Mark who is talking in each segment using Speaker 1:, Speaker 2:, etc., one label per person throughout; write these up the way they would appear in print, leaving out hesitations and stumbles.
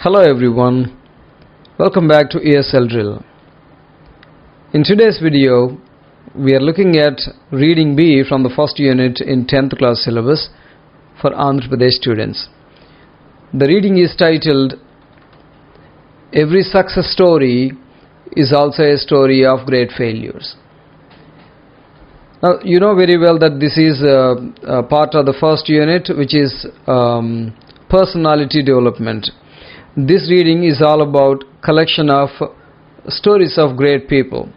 Speaker 1: Hello everyone, welcome back to ESL Drill. In today's video, we are looking at Reading B from the first unit in 10th class syllabus for Andhra Pradesh students. The reading is titled, Every Success Story is Also a Story of Great Failures. Now, you know very well that this is a part of the first unit, which is personality development. This reading is all about collection of stories of great people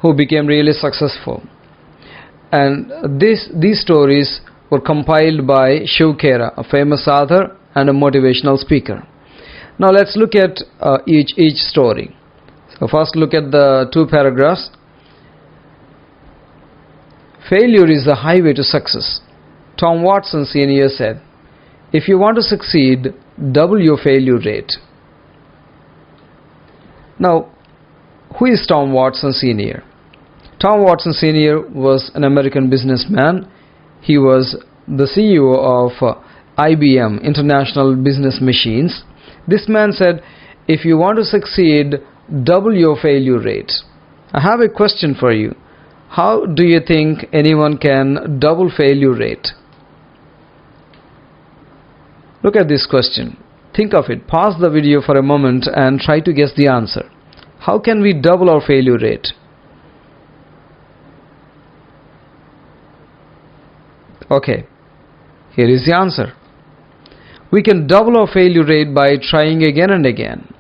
Speaker 1: who became really successful. And these stories were compiled by Shiv Khera, a famous author and a motivational speaker. Now let's look at each story. So first look at the two paragraphs. Failure is the highway to success. Tom Watson Sr. said, if you want to succeed, double your failure rate. Now, who is Tom Watson Sr.? Tom Watson Sr. was an American businessman. He was the CEO of IBM, International Business Machines. This man said, if you want to succeed, double your failure rate. I have a question for you. How do you think anyone can double failure rate? Look at this question. Think of it. Pause the video for a moment and try to guess the answer. How can we double our failure rate? Okay, here is the answer. We can double our failure rate by trying again and again.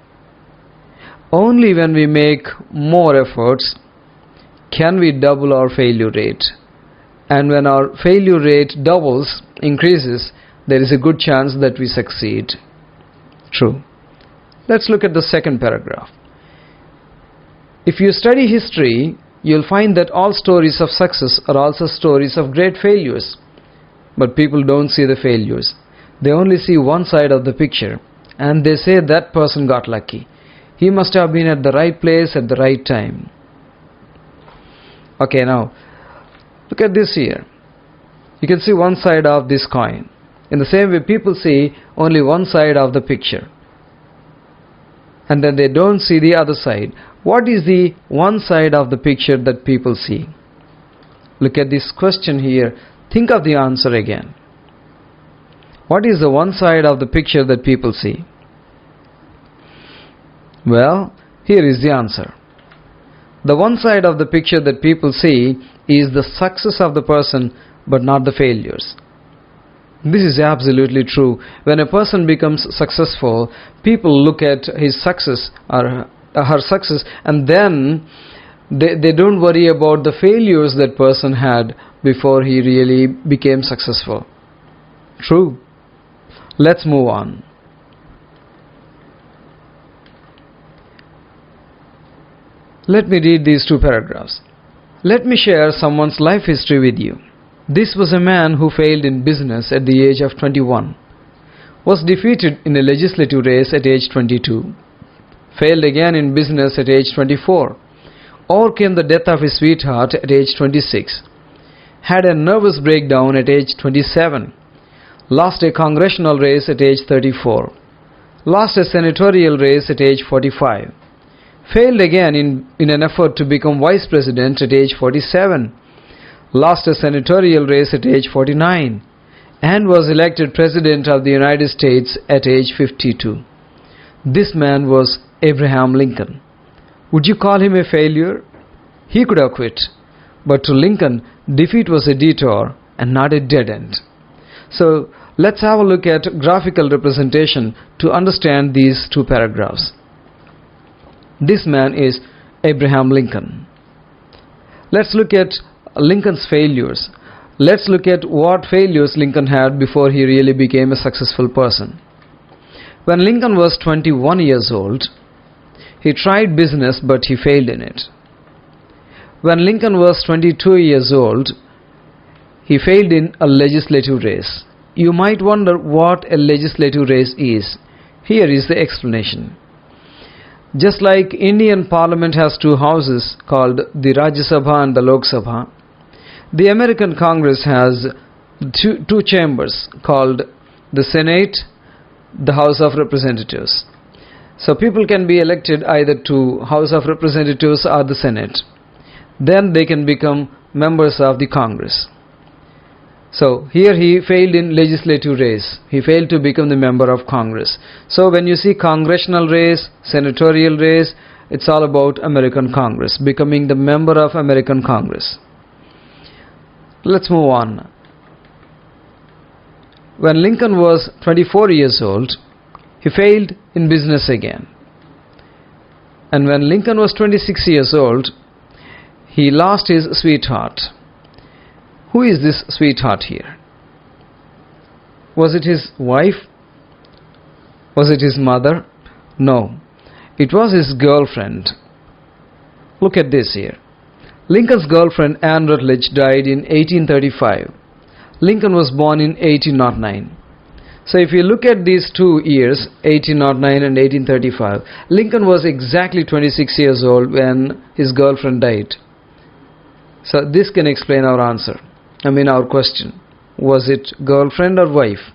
Speaker 1: Only when we make more efforts can we double our failure rate. And when our failure rate doubles, increases, there is a good chance that we succeed. True. Let's look at the second paragraph. If you study history, you'll find that all stories of success are also stories of great failures. But people don't see the failures. They only see one side of the picture, and they say that person got lucky. He must have been at the right place at the right time. Okay, now look at this here. You can see one side of this coin. In the same way, people see only one side of the picture, and then they don't see the other side. What is the one side of the picture that people see? Look at this question here. Think of the answer again. What is the one side of the picture that people see? Well, here is the answer. The one side of the picture that people see is the success of the person, but not the failures. This is absolutely true. When a person becomes successful, people look at his success or her success, and then they don't worry about the failures that person had before he really became successful. True. Let's move on. Let me read these two paragraphs. Let me share someone's life history with you. This was a man who failed in business at the age of 21, was defeated in a legislative race at age 22, failed again in business at age 24, overcame the death of his sweetheart at age 26, had a nervous breakdown at age 27, lost a congressional race at age 34, lost a senatorial race at age 45, failed again in an effort to become vice president at age 47, lost a senatorial race at age 49, and was elected President of the United States at age 52. This man was Abraham Lincoln. Would you call him a failure? He could have quit. But to Lincoln, defeat was a detour and not a dead end. So let's have a look at graphical representation to understand these two paragraphs. This man is Abraham Lincoln. Let's look at Lincoln's failures. Let's look at what failures Lincoln had before he really became a successful person. When Lincoln was 21 years old, he tried business but he failed in it. When Lincoln was 22 years old, he failed in a legislative race. You might wonder what a legislative race is. Here is the explanation. Just like Indian Parliament has two houses called the Rajya Sabha and the Lok Sabha, the American Congress has two chambers called the Senate, the House of Representatives. So people can be elected either to House of Representatives or the Senate. Then they can become members of the Congress. So here he failed in legislative race. He failed to become the member of Congress. So when you see congressional race, senatorial race, it's all about American Congress, becoming the member of American Congress. Let's move on. When Lincoln was 24 years old, he failed in business again. And when Lincoln was 26 years old, he lost his sweetheart. Who is this sweetheart here? Was it his wife? Was it his mother? No. It was his girlfriend. Look at this here. Lincoln's girlfriend Anne Rutledge died in 1835. Lincoln was born in 1809. So if you look at these 2 years, 1809 and 1835, Lincoln was exactly 26 years old when his girlfriend died. So this can explain our answer. Our question. Was it girlfriend or wife?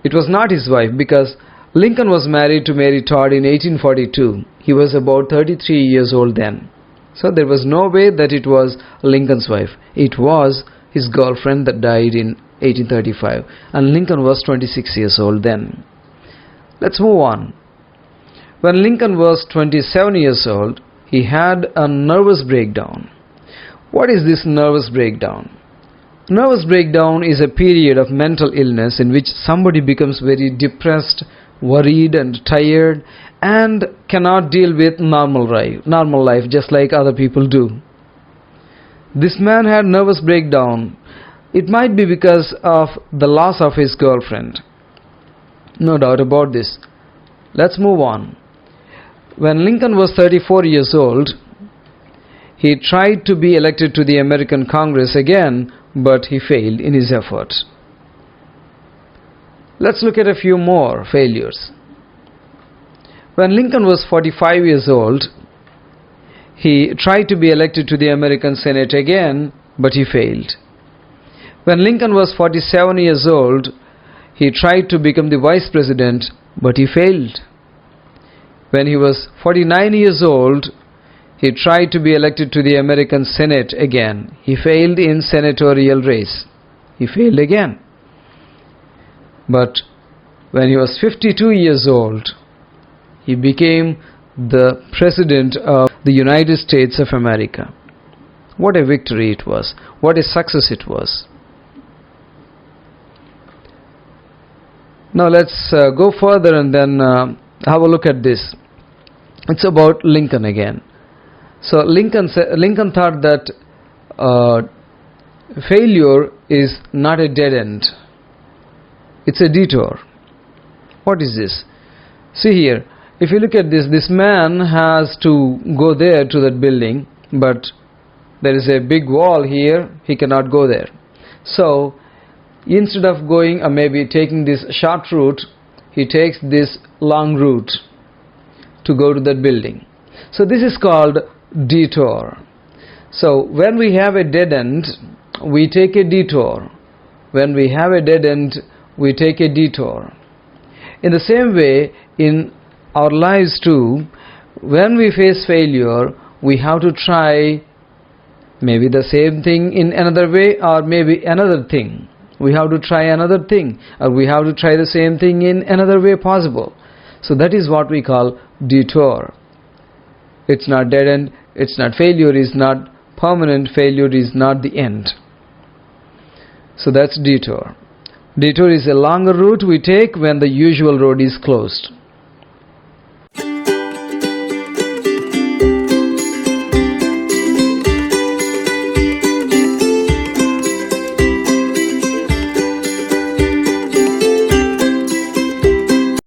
Speaker 1: It was not his wife, because Lincoln was married to Mary Todd in 1842. He was about 33 years old then. So there was no way that it was Lincoln's wife. It was his girlfriend that died in 1835, and Lincoln was 26 years old then. Let's move on. When Lincoln was 27 years old, he had a nervous breakdown. What is this nervous breakdown? Nervous breakdown is a period of mental illness in which somebody becomes very depressed, worried and tired, and cannot deal with normal life just like other people do. This man had nervous breakdown. It might be because of the loss of his girlfriend. No doubt about this. Let's move on. When Lincoln was 34 years old, he tried to be elected to the American Congress again, but he failed in his efforts. Let's look at a few more failures. When Lincoln was 45 years old, he tried to be elected to the American Senate again, but he failed. When Lincoln was 47 years old, he tried to become the vice president, but he failed. When he was 49 years old, he tried to be elected to the American Senate again. He failed in senatorial race. He failed again. But when he was 52 years old, he became the President of the United States of America. What a victory it was. What a success it was. Now let's go further and then have a look at this. It's about Lincoln again. So Lincoln thought that failure is not a dead end. It's a detour. What is this? See here, if you look at this man has to go there to that building, but there is a big wall here, he cannot go there. So instead of going or maybe taking this short route, he takes this long route to go to that building. So this is called detour. So when we have a dead end, we take a detour. When we have a dead end, we take a detour. In the same way, in our lives too, when we face failure, we have to try maybe the same thing in another way, or maybe another thing. We have to try another thing, or we have to try the same thing in another way possible. So that is what we call detour. It's not dead end, it's not failure, is not permanent, failure is not the end. So that's detour. Detour is a longer route we take when the usual road is closed.